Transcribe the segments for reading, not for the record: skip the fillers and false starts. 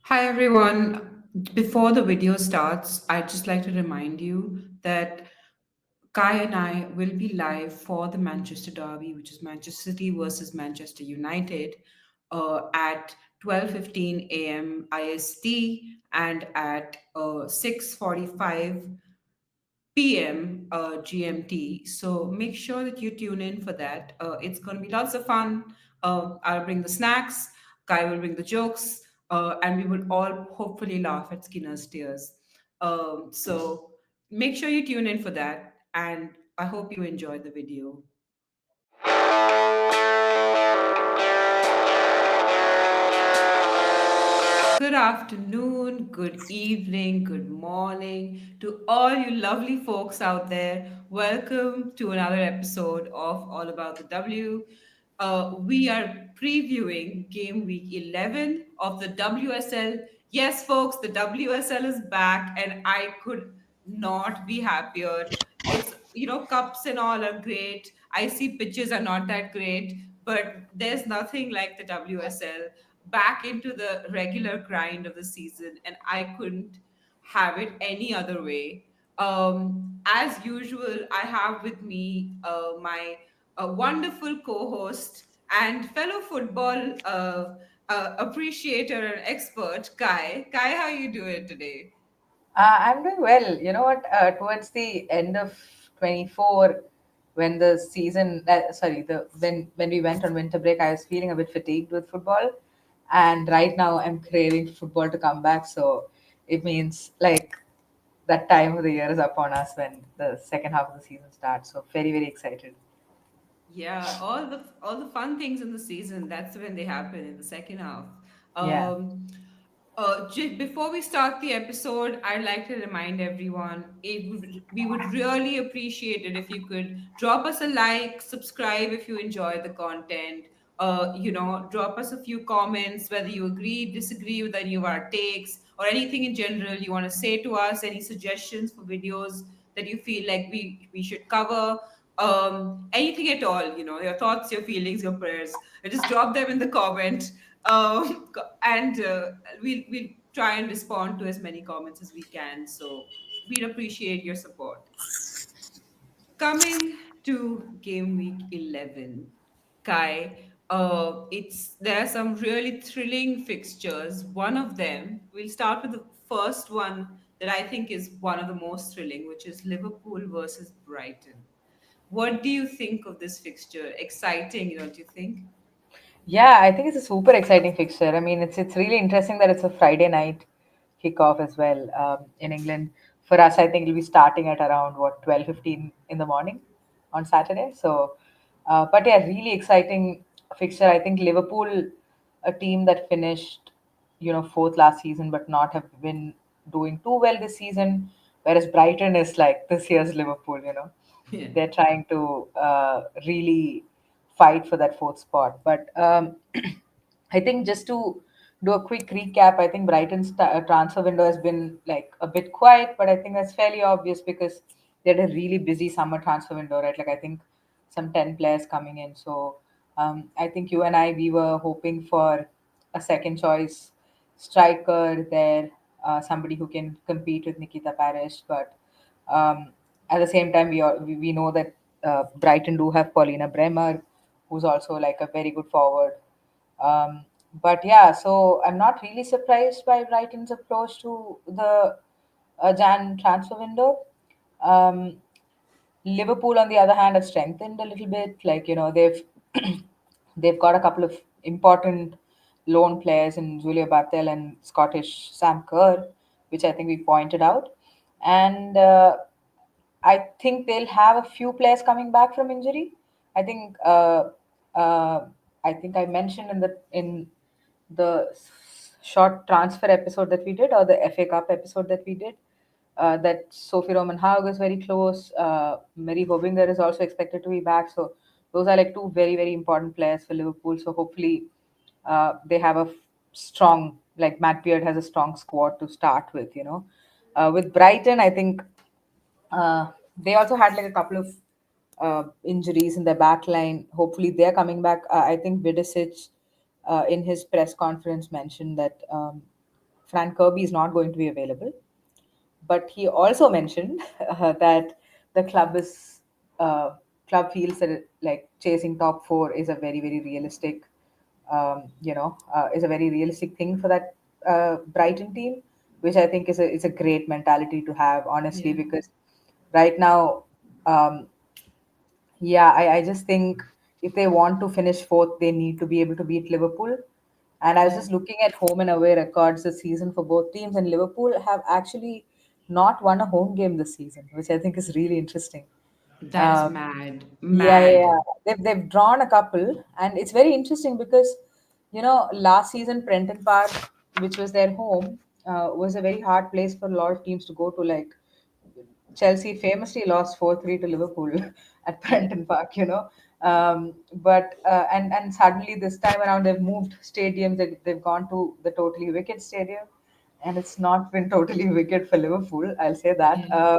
Hi everyone. Before the video starts, I'd just like to remind you that Kai and I will be live for the Manchester Derby, which is Manchester City versus Manchester United, at 12:15 a.m. IST and at 6:45 p.m. GMT. So make sure that you tune in for that. It's going to be lots of fun. I'll bring the snacks, Kai will bring the jokes, and we will all hopefully laugh at Skinner's tears. So make sure you tune in for that, and I hope you enjoyed the video. Good afternoon, good evening, good morning to all you lovely folks out there. Welcome to another episode of All About the W. We are previewing game week 11 of the WSL. Yes, folks, the WSL is back, and I could not be happier. Cups and all are great. I see pitches are not that great, but there's nothing like the WSL back into the regular grind of the season, and I couldn't have it any other way. As usual, I have with me my wonderful co-host and fellow football appreciator and expert, Kai. Kai, how you doing today? I'm doing well. You know what? Towards the end of 24, when the season, sorry, the when we went on winter break, I was feeling a bit fatigued with football, and right now I'm craving football to come back. So it means like that time of the year is upon us when the second half of the season starts. So very excited. Yeah, all the fun things in the season, that's when they happen in the second half. Yeah. Before we start the episode, I'd like to remind everyone we would really appreciate it if you could drop us a like, subscribe if you enjoy the content. Drop us a few comments whether you agree, disagree with any of our takes, or anything in general you want to say to us. Any suggestions for videos that you feel like we should cover. Anything at all. Your thoughts, your feelings, your prayers. Just drop them in the comment. And we'll try and respond to as many comments as we can. So we'd appreciate your support. Coming to game week 11, Kai, it's there are some really thrilling fixtures. One of them, we'll start with the first one that I think is one of the most thrilling, which is Liverpool versus Brighton. What do you think of this fixture? Exciting, don't you think? Yeah, I think it's a super exciting fixture. I mean, it's really interesting that it's a Friday night kickoff as well in England. For us, I think it'll be starting at around what 12:15 in the morning on Saturday. So, but yeah, really exciting fixture. I think Liverpool, a team that finished, fourth last season, but not have been doing too well this season. Whereas Brighton is like this year's Liverpool. Yeah. They're trying to really fight for that fourth spot. But I think just to do a quick recap, I think Brighton's transfer window has been like a bit quiet, but I think that's fairly obvious because they had a really busy summer transfer window, right? Like I think some 10 players coming in. So I think you and I, we were hoping for a second choice striker there, somebody who can compete with Nikita Parrish, but um, at the same time, we know that Brighton do have Paulina Bremer, who's also like a very good forward. Um, but yeah, so I'm not really surprised by Brighton's approach to the Jan transfer window. Um, Liverpool, on the other hand, have strengthened a little bit. Like they've got a couple of important loan players in Julia Bartel and Scottish Samkerr, which I think we pointed out, and I think they'll have a few players coming back from injury. I think uh, I think I mentioned in the short transfer episode that we did, or the FA Cup episode that we did, that Sophie Roman Haug is very close. Mary Hobinger is also expected to be back. So those are like two very important players for Liverpool. So hopefully they have a strong, like Matt Beard has a strong squad to start with. With Brighton, I think they also had like a couple of injuries in their back line. Hopefully, they're coming back. I think Vidicic, in his press conference, mentioned that Frank Kirby is not going to be available. But he also mentioned that the uh, club feels that like chasing top four is a very very realistic, is a very realistic thing for that Brighton team, which I think is a great mentality to have, honestly, Yeah. because right now, um, yeah, I just think if they want to finish fourth, they need to be able to beat Liverpool. And I was Yeah. just looking at home and away records this season for both teams, and Liverpool have actually not won a home game this season, which I think is really interesting. That is Um, mad. yeah, yeah, Mad. yeah. They've drawn a couple, and it's very interesting because last season Prenton Park, which was their home, was a very hard place for a lot of teams to go to. Like Chelsea famously lost 4-3 to Liverpool at Yeah. Prenton Park, and suddenly this time around they've moved stadiums. They've gone to the totally wicked stadium, and it's not been totally wicked for Liverpool. I'll say that. Yeah.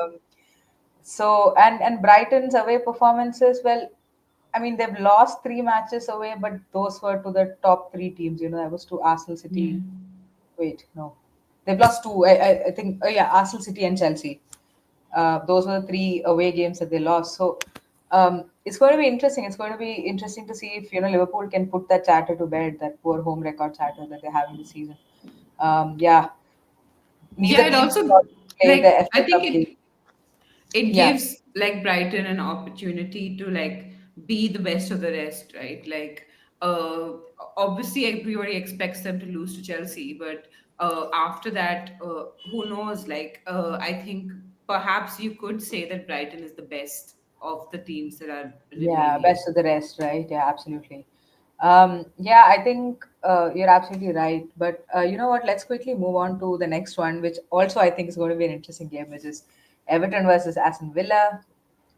So and Brighton's away performances, well, I mean they've lost three matches away, but those were to the top three teams. That was to Arsenal, Yeah. City. Wait, no, they've lost two. I think. Oh yeah, Arsenal, City, and Chelsea. Those were the three away games that they lost. So it's going to be interesting. It's going to be interesting to see if Liverpool can put that chatter to bed, that poor home record chatter that they're having this season. Yeah, Yeah, neither it team also, got to play the like, I FA think Cup game. it Yeah, gives like Brighton an opportunity to like be the best of the rest, right? Like, uh, obviously everybody expects them to lose to Chelsea, but after that, who knows? Like, I think perhaps you could say that Brighton is the best of the teams that are yeah, remaining. best of the rest, right? Yeah, absolutely. Yeah, I think you're absolutely right. But you know what? Let's quickly move on to the next one, which also I think is going to be an interesting game, which is Everton versus Aston Villa.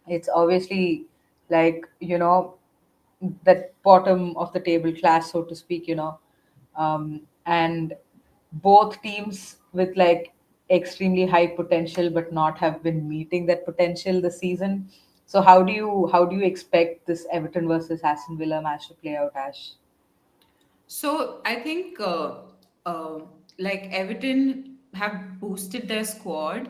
It's obviously like that bottom of the table clash, so to speak. And both teams with like extremely high potential, but not have been meeting that potential this season. So how do you expect this Everton versus Aston Villa match to play out, Ash? So I think like Everton have boosted their squad.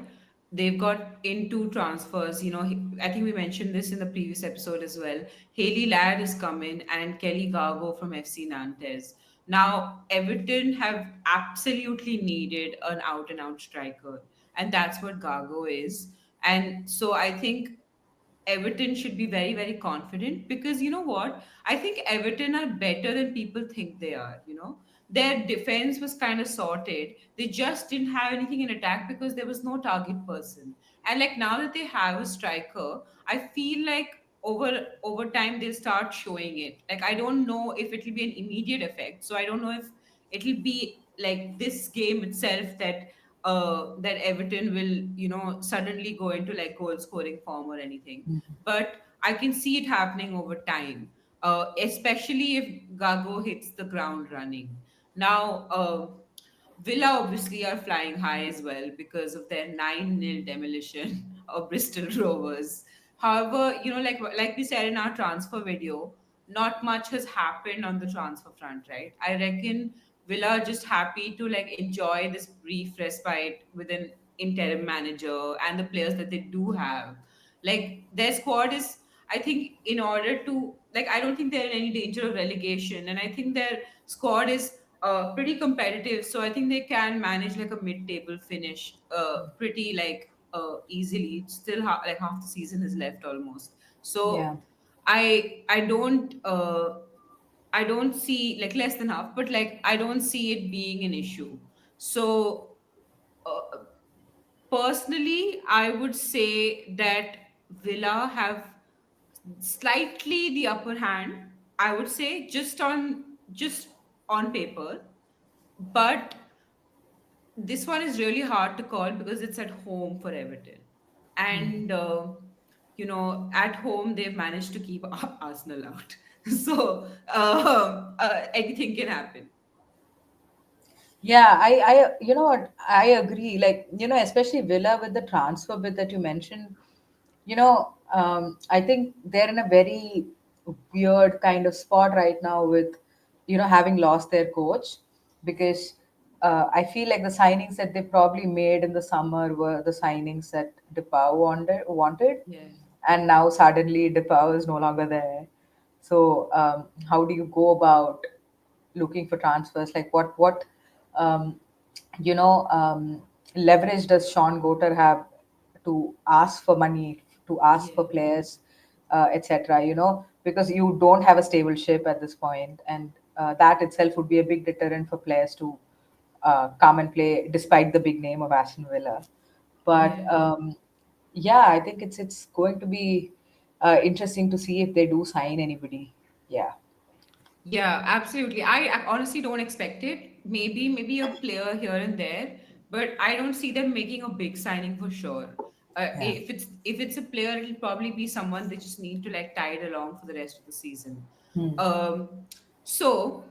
They've got in two transfers. I think we mentioned this in the previous episode as well. Haley Ladd has come in and Kelly Gargo from FC Nantes. Now Everton have absolutely needed an out and out striker, and that's what Gargo is. And so I think Everton should be very, very confident because you know what? I think Everton are better than people think they are. Their defense was kind of sorted. They just didn't have anything in attack because there was no target person. And like now that they have a striker, I feel like over time they'll start showing it. Like I don't know if it'll be an immediate effect. So I don't know if it'll be like this game itself that Everton will, suddenly go into like goal scoring form or anything. But I can see it happening over time, especially if Gago hits the ground running. Now, Villa obviously are flying high as well because of their 9-0 demolition of Bristol Rovers. However, like we said in our transfer video, not much has happened on the transfer front, right? I reckon Villa are just happy to like enjoy this brief respite with an interim manager and the players that they do have. Like their squad is, I think, in order to like, I don't think they're in any danger of relegation, and I think their squad is pretty competitive. So I think they can manage like a mid-table finish pretty like easily. It's still like half the season is left almost. Yeah. So I don't see like less than half, but like I don't see it being an issue. So uh, personally, I would say that Villa have slightly the upper hand. I would say just on paper, but this one is really hard to call because it's at home for Everton, and at home they've managed to keep Arsenal out. So anything can happen. Yeah, you know what, I agree. Like, especially Villa with the transfer bit that you mentioned, I think they're in a very weird kind of spot right now with, having lost their coach because I feel like the signings that they probably made in the summer were the signings that Depau wanted, Yeah. and now suddenly Depau is no longer there. So how do you go about looking for transfers? Like what um, you know leverage does Sean Goter have to ask for money, to ask for Yeah. players, etc. Because you don't have a stable ship at this point, and that itself would be a big deterrent for players to come and play despite the big name of Aston Villa. But Yeah. yeah, I think it's going to be interesting to see if they do sign anybody. Yeah. Yeah, absolutely. I honestly don't expect it. Maybe a player here and there, but I don't see them making a big signing for sure. Yeah. If it's a player, it'll probably be someone they just need to like tide along for the rest of the season. Hmm. So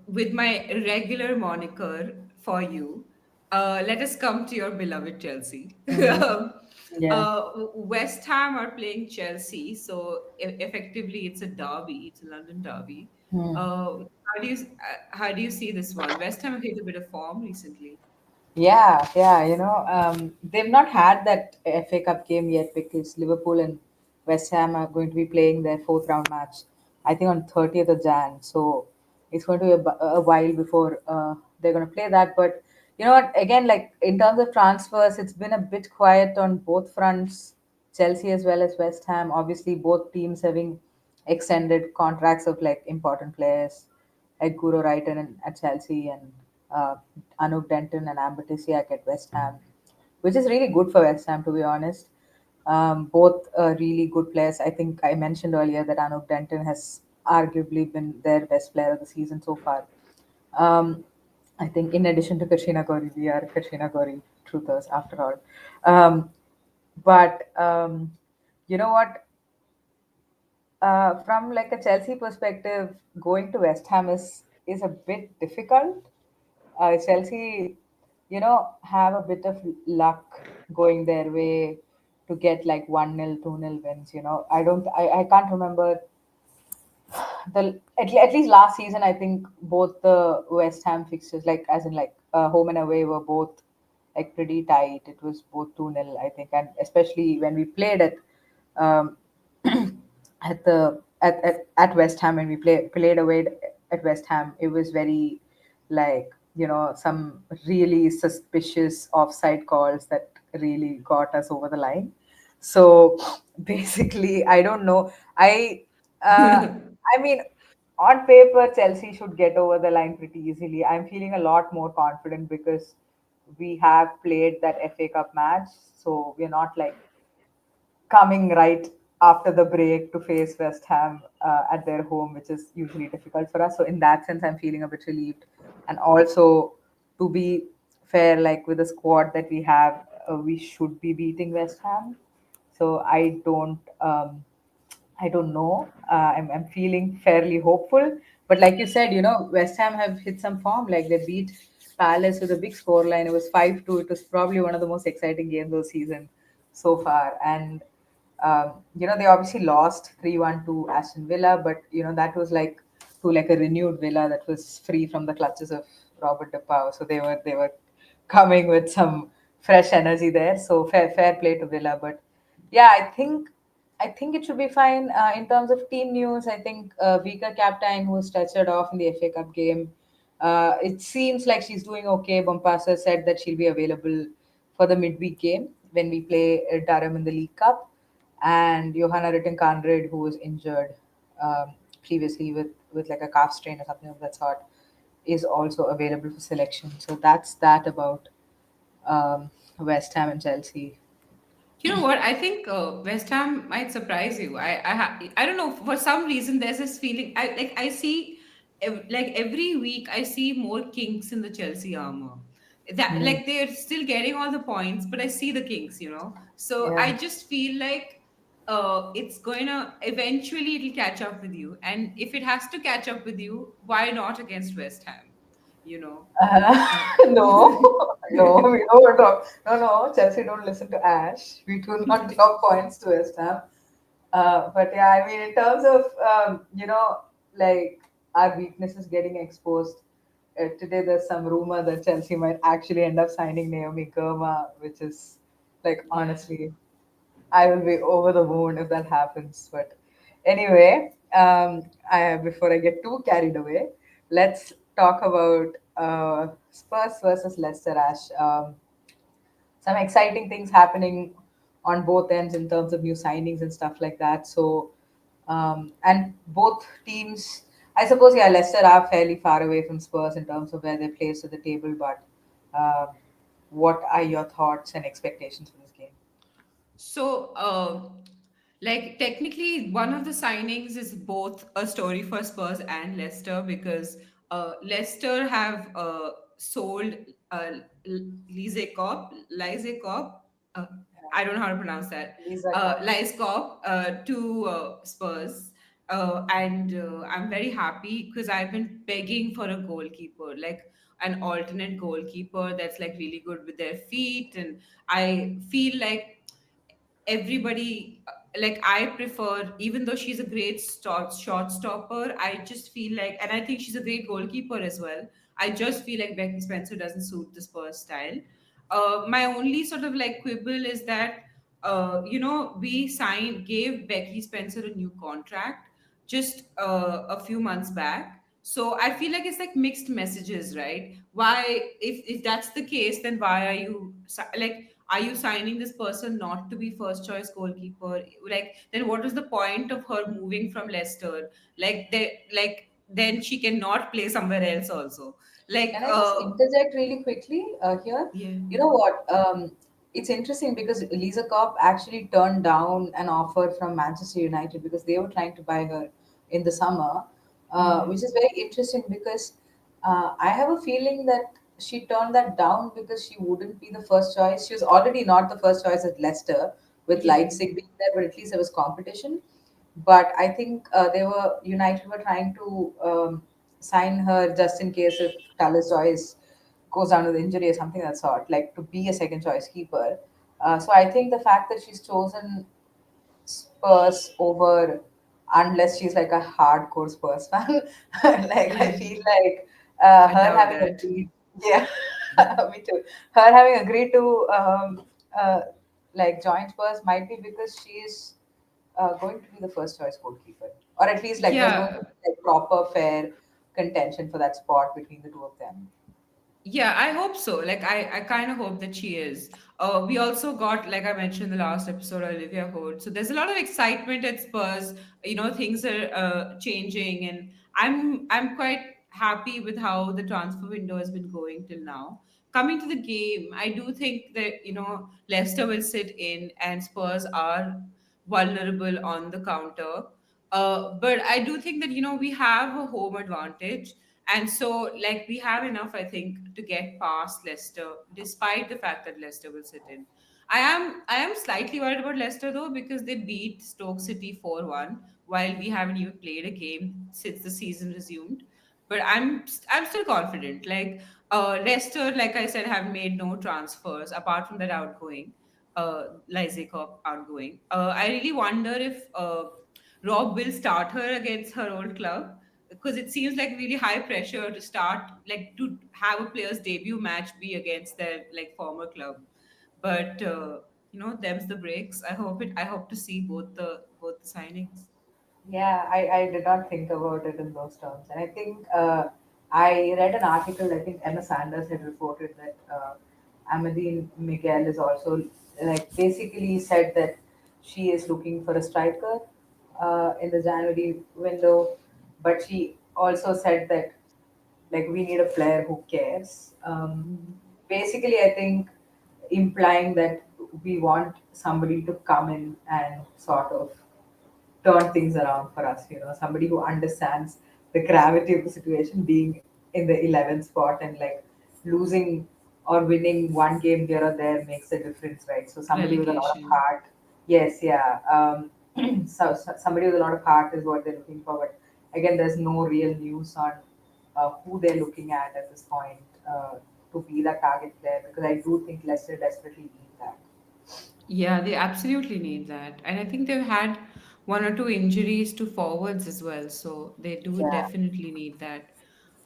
with my regular moniker for you, let us come to your beloved Chelsea. Hmm. um, Yeah. West Ham are playing Chelsea, so effectively it's a derby. It's a London derby. Hmm. How do you see this one? West Ham have hit a bit of form recently. Yeah, yeah, they've not had that FA Cup game yet because Liverpool and West Ham are going to be playing their fourth round match, I think on 30th of Jan. So it's going to be a while before they're going to play that. But you know what? Again, like in terms of transfers, it's been a bit quiet on both fronts, Chelsea as well as West Ham. Obviously, both teams having extended contracts of like important players like guroreiten at Chelsea and uh, Anouk Denton and Amber Tisiak at West Ham, which is really good for West Ham, to be honest. Both really good players. I think I mentioned earlier that Anouk Denton has arguably been their best player of the season so far. Um, I think in addition to Katrina Gori, we are Katrina Gori truthers after all. Um, but you know what? From like a Chelsea perspective, going to West Ham is a bit difficult. Chelsea, have a bit of luck going their way to get like 1-0, 2-0 wins. I can't remember at least last season. I think both the West Ham fixtures, like as in like home and away, were both like pretty tight. It was both 2-0, I think, and especially when we played um, at West Ham, when we played away at West Ham, it was very like some really suspicious offside calls that really got us over the line. So basically, I don't know. I mean, on paper, Chelsea should get over the line pretty easily. I'm feeling a lot more confident because we have played that FA Cup match, so we're not like coming right after the break to face West Ham at their home, which is usually difficult for us. So in that sense, I'm feeling a bit relieved. And also, to be fair, like with the squad that we have, we should be beating West Ham. So I don't know. I'm feeling fairly hopeful. But like you said, West Ham have hit some form. Like they beat Palace with a big scoreline. It was 5-2. It was probably one of the most exciting games of the season so far. And, they obviously lost 3-1 to Aston Villa, but, that was like to like a renewed Villa that was free from the clutches of Robert DePau. So they were coming with some fresh energy there. So fair play to Villa. But yeah, I think it should be fine. In terms of team news, I think Vika Captain, who was stretchered off in the FA Cup game, it seems like she's doing okay. Bompastor said that she'll be available for the midweek game when we play Durham in the League Cup. And Johanna Ritten-Conrad, who was injured previously with like a calf strain or something of that sort, is also available for selection. So that's that about West Ham and Chelsea. You know what? I think West Ham might surprise you. I don't know. For some reason, there's this feeling. I see, like every week, I see more kinks in the Chelsea armor. That Hmm. like they're still getting all the points, but I see the kinks. So Yeah. I just feel like it's going to eventually it'll catch up with you, and if it has to catch up with you, why not against West Ham? You know. Uh, No, no, we don't talk. No, no, Chelsea don't listen to Ash. We do not drop points to West Ham. But yeah, I mean, in terms of like our weaknesses getting exposed, today there's some rumor that Chelsea might actually end up signing Naomi Girma, which is like Yeah. honestly, I will be over the moon if that happens. But anyway, before I get too carried away, let's talk about Spurs versus Leicester. Ash, some exciting things happening on both ends in terms of new signings and stuff like that. So, and both teams, I suppose, yeah, Leicester are fairly far away from Spurs in terms of where they place at the table. But um, what are your thoughts and expectations for this game? So, like technically, one of the signings is both a story for Spurs and Leicester because Leicester have sold Lise Kopp, Lise Kopp, uh, I don't know how to pronounce that, Lisa Cup. Lise Kopp to Spurs. And I'm very happy because I've been begging for a goalkeeper, like an alternate goalkeeper that's like really good with their feet. And I feel like everybody like I prefer, even though she's a great shot stopper, I just feel like, and I think she's a great goalkeeper as well, I just feel like Becky Spencer doesn't suit the Spurs style. My only sort of like quibble is that we gave Becky Spencer a new contract just a few months back. So I feel like it's like mixed messages, right? Why, if that's the case, then why are you like, are you signing this person not to be first choice goalkeeper? Like, then what is the point of her moving from Leicester? Like then she cannot play somewhere else also. Like Can I just interject really quickly here? yeah. You know what? It's interesting because Lisa Kopp actually turned down an offer from Manchester United because they were trying to buy her in the summer, which Mm. is very interesting because I have a feeling that she turned that down because she wouldn't be the first choice. She was already not the first choice at Leicester with Yeah. Leipzig being there, but at least there was competition. But I think United were trying to sign her just in case if Talis Joyce goes down with injury or something of that sort, like to be a second choice keeper. So I think the fact that she's chosen Spurs over, unless she's like a hardcore Spurs fan, like I Yeah. feel like I her doubt having that. agreed, yeah, me too. Her having agreed to like join Spurs might be because she's going to be the first choice goalkeeper, or at least like there's going to Yeah. be like proper fair contention for that spot between the two of them. Yeah, I hope so. Like, I kind of hope that she is. We also got, like I mentioned in the last episode, Olivia Hood. So there's a lot of excitement at Spurs. Things are changing, and I'm quite happy with how the transfer window has been going till now. Coming to the game, I do think that Leicester will sit in, and Spurs are vulnerable on the counter. But I do think that we have a home advantage, and so, like, we have enough, I think, to get past Leicester, despite the fact that Leicester will sit in. I am slightly worried about Leicester though, because they beat Stoke City 4-1, while we haven't even played a game since the season resumed. But I'm still confident. Like, Leicester, like I said, have made no transfers apart from that outgoing, Lysakov outgoing. I really wonder if Rob will start her against her old club, because it seems like really high pressure to start, like, to have a player's debut match be against their like former club. But them's the breaks. I hope to see both the signings. Yeah, I did not think about it in those terms. And I think I read an article, I think Emma Sanders had reported that Amadine Miguel is also, like, basically said that she is looking for a striker in the January window. But she also said that, like, we need a player who cares. Mhm. Basically, I think implying that we want somebody to come in and sort of turn things around for us, somebody who understands the gravity of the situation, being in the 11th spot and like losing or winning one game here or there makes a difference, right? So somebody with a lot of Relegation. heart. Yes, yeah. So somebody with a lot of heart is what they're looking for. But again, there's no real news on who they're looking at this point to be the target player, because I do think Leicester desperately need that. Yeah, they absolutely need that. And I think they've had one or two injuries to forwards as well. So they do Yeah. definitely need that.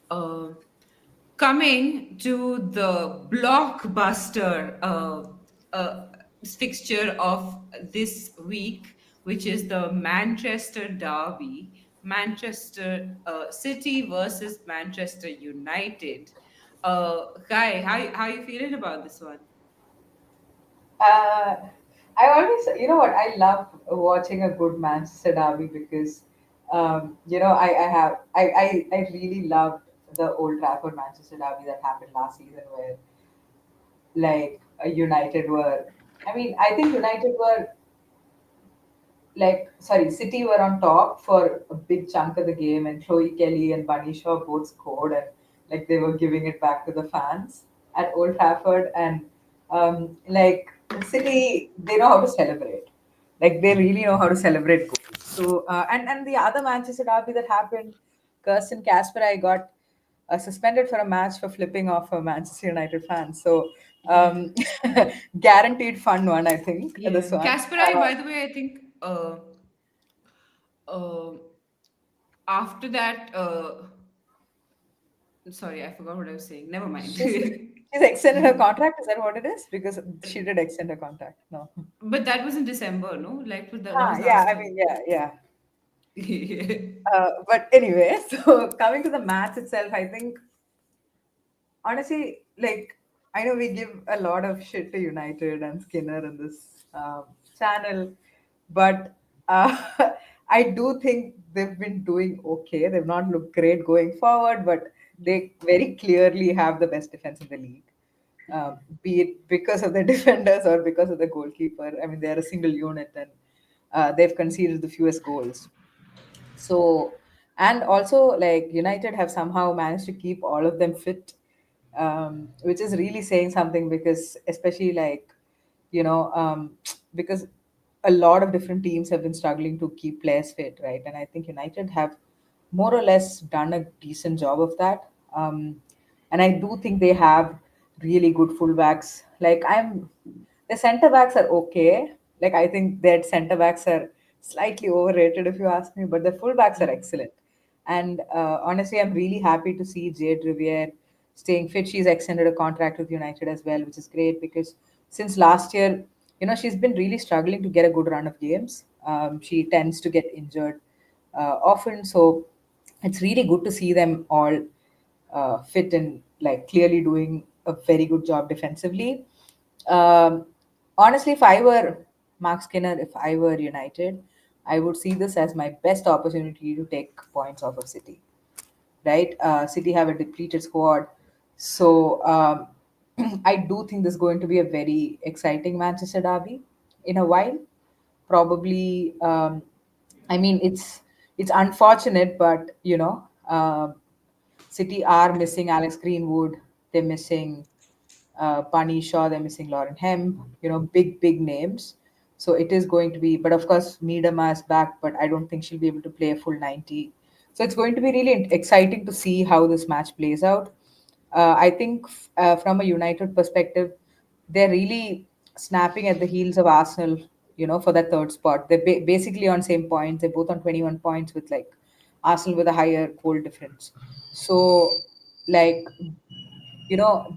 Um Coming to the blockbuster uh, fixture of this week, which is the Manchester Derby, Manchester City versus Manchester United. Guy, how you feeling about this one? Uh, I always, you know what, I love watching a good Manchester derby because, I really loved the Old Trafford Manchester derby that happened last season where, like, United were, I mean, I think United were City were on top for a big chunk of the game, and Chloekelly and Bunnyshaw both scored, and like they were giving it back to the fans at Old Trafford, and like City, they know how to celebrate. Like they really know how to celebrate goals. So, and the other Manchester derby that happened, Kirsten Casper, I got suspended for a match for flipping off a Manchester United fan. So, Yeah. guaranteed fun one, I think. Yeah. This one. Casper, I, by the way, I think uh, after that, sorry, I forgot what I was saying. Never mind. She's she's extended her contract. Is that what it is? Because she did extend her contract. No. But that was in December, no? Like that was Yeah. last I year. mean, yeah, yeah. Yeah. But anyway, so coming to the match itself, I think honestly, like I know we give a lot of shit to United and Skinner in this channel, but I do think they've been doing okay. They've not looked great going forward, but they very clearly have the best defense in the league. Be it because of the defenders or because of the goalkeeper. I mean, they're a single unit, and they've conceded the fewest goals. So, and also like United have somehow managed to keep all of them fit, which is really saying something because, especially like, because a lot of different teams have been struggling to keep players fit, right? And I think United have more or less done a decent job of that. And I do think they have really good fullbacks. The centre backs are okay. Like I think their centre backs are slightly overrated if you ask me, but the fullbacks are excellent. And honestly, I'm really happy to see Jade Riviere staying fit. She's extended a contract with United as well, which is great because since last year, she's been really struggling to get a good run of games. She tends to get injured often, so it's really good to see them all fit and like clearly doing a very good job defensively. Um, Honestly, if I were Mark Skinner, if I were United, I would see this as my best opportunity to take points off of City. Right? City have a depleted squad, so I do think this is going to be a very exciting Manchester derby in a while. Probably, I mean, it's unfortunate, but City are missing Alex Greenwood. They're missing Bunny Shaw. They're missing Lauren Hemp. Big names. So it is going to be, but of course, Miedema is back, but I don't think she'll be able to play a full 90. So it's going to be really exciting to see how this match plays out. I think from a United perspective, they're really snapping at the heels of Arsenal, for that third spot. They're basically on same points. They're both on 21 points with like Arsenal with a higher goal difference. So, like,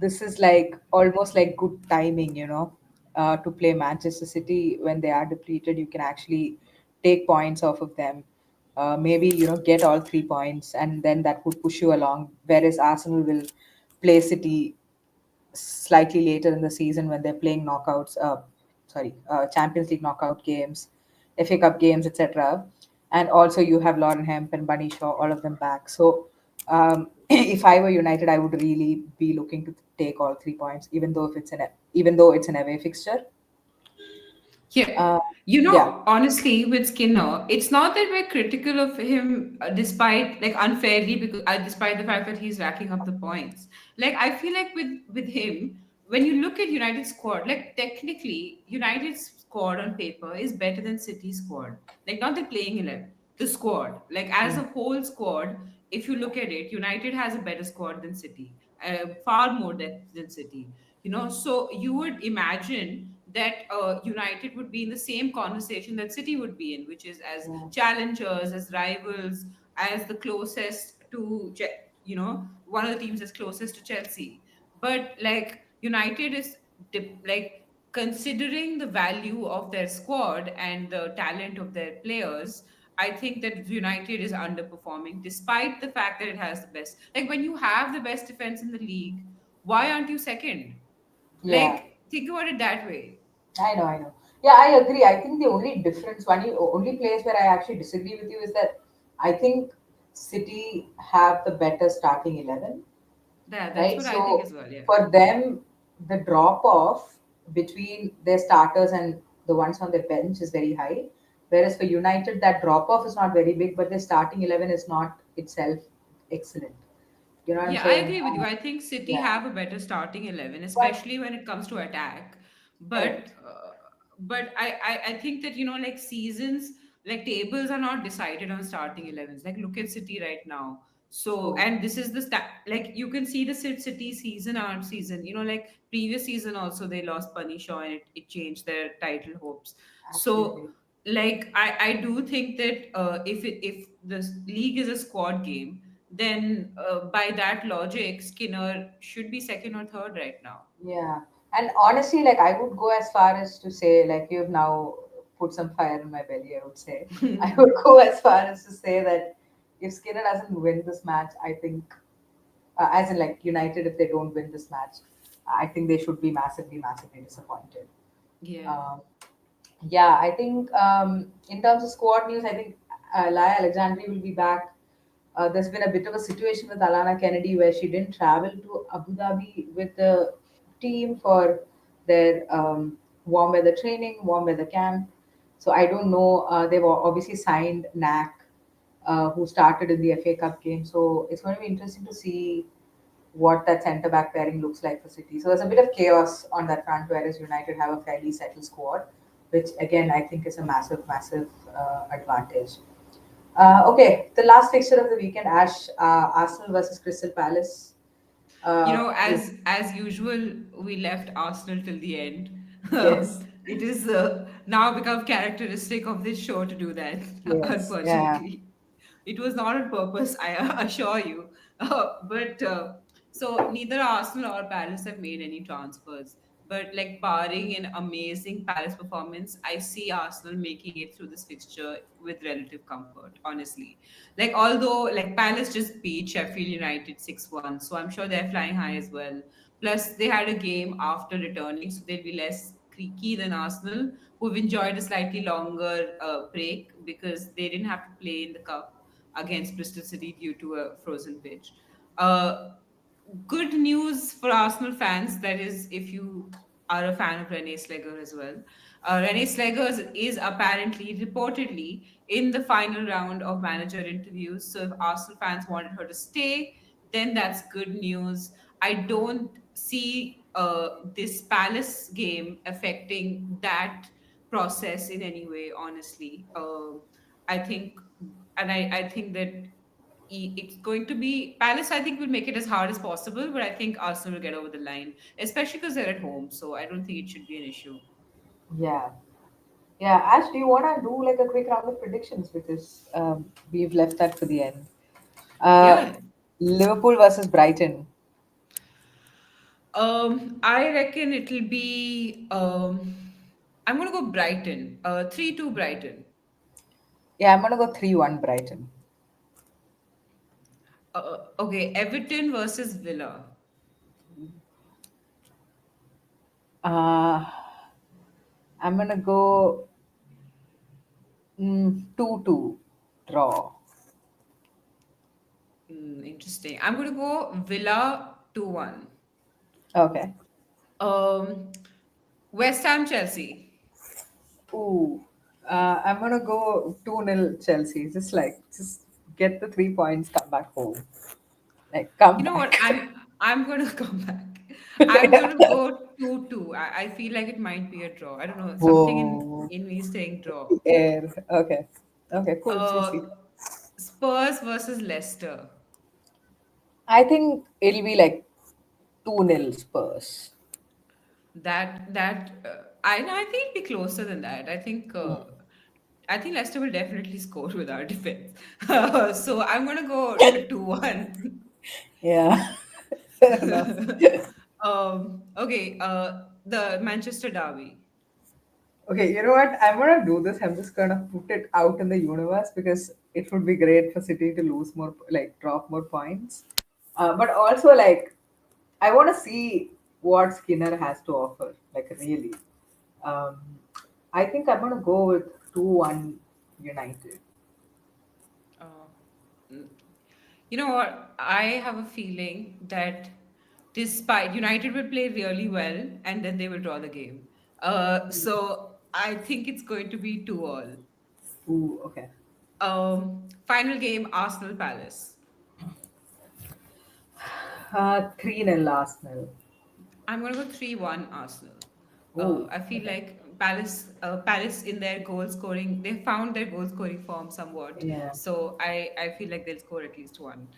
this is like almost like good timing, to play Manchester City when they are depleted. You can actually take points off of them. Maybe, get all 3 points, and then that would push you along. Whereas Arsenal will play City slightly later in the season when they're playing knockouts, Champions League knockout games, FA Cup games, etc. And also you have Lauren Hemp and Bunny Shaw, all of them back. So if I were United, I would really be looking to take all 3 points, even though it's an away fixture. Yeah. Uh, yeah. Honestly, with Skinner, it's not that we're critical of him despite, like, unfairly, because despite the fact that he's racking up the points. Like, I feel like with him, when you look at United's squad, like, technically, United's squad on paper is better than City's squad. Like, not the playing 11, the squad. Like, as a Mm. whole squad, if you look at it, United has a better squad than City, far more depth than City. So you would imagine that United would be in the same conversation that City would be in, which is as Yeah. challengers, as rivals, as the closest to one of the teams that's closest to Chelsea. But like United is like considering the value of their squad and the talent of their players. I think that United is underperforming despite the fact that it has the best. Like when you have the best defense in the league, why aren't you second? Yeah, Like think about it that way. I know, I know. Yeah, I agree. I think the only difference, only place where I actually disagree with you is that I think City have the better starting 11, That's right? what I think So as well. Yeah. for them, the drop off between their starters and the ones on the bench is very high. Whereas for United, that drop off is not very big, but their starting 11 is not itself excellent. You know what I'm Yeah, I saying? agree with you. I think City Yeah. have a better starting 11, But especially when it comes to attack. But correct. I think that like seasons, like tables are not decided on starting 11s. Like look at City right now. So True. and this is like you can see the City season on season. Like previous season also they lost Bunnyshaw and it changed their title hopes. So Absolutely. like I do think that if the league is a squad game, then by that logic, Skinner should be second or third right now. Yeah. And honestly, like I would go as far as to say, like you've now put some fire in my belly, I would say. I would go as far as to say that if Skinner doesn't win this match, I think, as in like United, if they don't win this match, I think they should be massively, massively disappointed. Yeah. Um, yeah, I think in terms of squad news, I think Laya Alexandri will be back. There's been a bit of a situation with Alana Kennedy where she didn't travel to Abu Dhabi with the team for their warm weather training, warm weather camp. So I don't know. They've obviously signed Knack, who started in the FA Cup game. So it's going to be interesting to see what that centre back pairing looks like for City. So there's a bit of chaos on that front, whereas United have a fairly settled squad, which again I think is a massive, massive advantage. Okay, the last fixture of the weekend, Arsenal versus Crystal Palace. Is As usual, we left Arsenal till the end. yes, It is now become characteristic of this show to do that, yes, yeah, unfortunately. It was not on purpose, I assure you. But so neither Arsenal or Palace have made any transfers. But like barring an amazing Palace performance, I see Arsenal making it through this fixture with relative comfort, honestly. Like although like Palace just beat Sheffield United 6-1, so I'm sure they're flying high as well. Plus they had a game after returning, so they'll be less creaky than Arsenal, who've enjoyed a slightly longer break because they didn't have to play in the cup against Bristol City due to a frozen pitch. Uh, Good news for Arsenal fans, that is, if you are a fan of Renee Slegers as well. Renee Slegers is apparently, reportedly, in the final round of manager interviews. So if Arsenal fans wanted her to stay, then that's good news. I don't see this Palace game affecting that process in any way, honestly. I think, and I think that it's going to be Palace. I think will make it as hard as possible, but I think Arsenal will get over the line, especially because they're at home. So I don't think it should be an issue. yeah, yeah. Ash, do you want to do like a quick round of predictions because we've left that for the end? Uh, Yeah. Liverpool versus Brighton. I reckon it'll be. I'm gonna go Brighton. 3-2 Brighton. Yeah, I'm gonna go 3-1 Brighton. Okay, Everton versus Villa. Uh, I'm gonna go 2-2 draw. Interesting. I'm gonna go Villa 2-1. Okay. Um, West Ham Chelsea. Ooh, I'm gonna go 2-0 Chelsea. Just get the 3 points, come back home. Like, come You know what? back. I'm gonna come back. I'm gonna go 2-2. I feel like it might be a draw. I don't know. Something Whoa. in me is saying draw. Air. Okay. Okay, cool. Sweet, Uh sweet. Spurs versus Leicester. I think it'll be like 2-0 Spurs. I think it'd be closer than that. I think Leicester will definitely score with our defense. So I'm gonna go 2-1. Yeah, fair enough. Okay, the Manchester Derby. Okay, you know what? I'm gonna do this. I'm just gonna put it out in the universe because it would be great for City to lose more, like drop more points. But also, like, I want to see what Skinner has to offer. Like, really. Um, I think I'm gonna go with 2-1 United. Uh, mm, you know what? I have a feeling that despite United will play really well and then they will draw the game. So I think it's going to be 2-all. Ooh, okay. Final game, Arsenal Palace. 3-0 Arsenal. I'm gonna go 3-1 Arsenal. Ooh, I feel okay. like Palace in their goal scoring, they found their goal scoring form somewhat. Yeah, So I feel like they'll score at least one.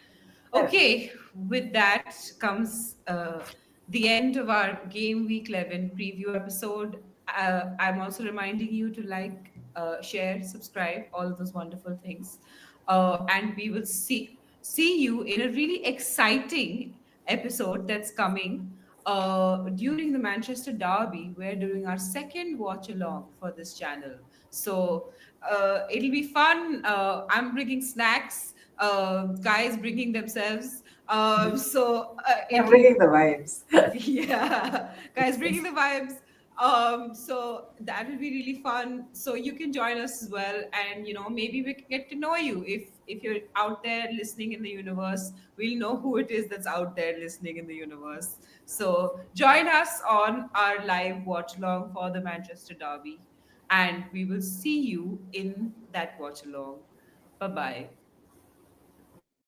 fair enough. Okay, with that comes the end of our Game Week 11 preview episode. I'm also reminding you to like, share, subscribe, all of those wonderful things. And we will see you in a really exciting episode that's coming during the Manchester Derby. We're doing our second watch along for this channel. So it'll be fun. I'm bringing snacks, guys bringing themselves. I'm It'll, bringing the vibes. yeah, guys bringing the vibes. So that will be really fun. So you can join us as well, and maybe we can get to know you. If you're out there listening in the universe, we'll know who it is that's out there listening in the universe. So join us on our live watch along for the Manchester Derby, and we will see you in that watch along. Bye bye.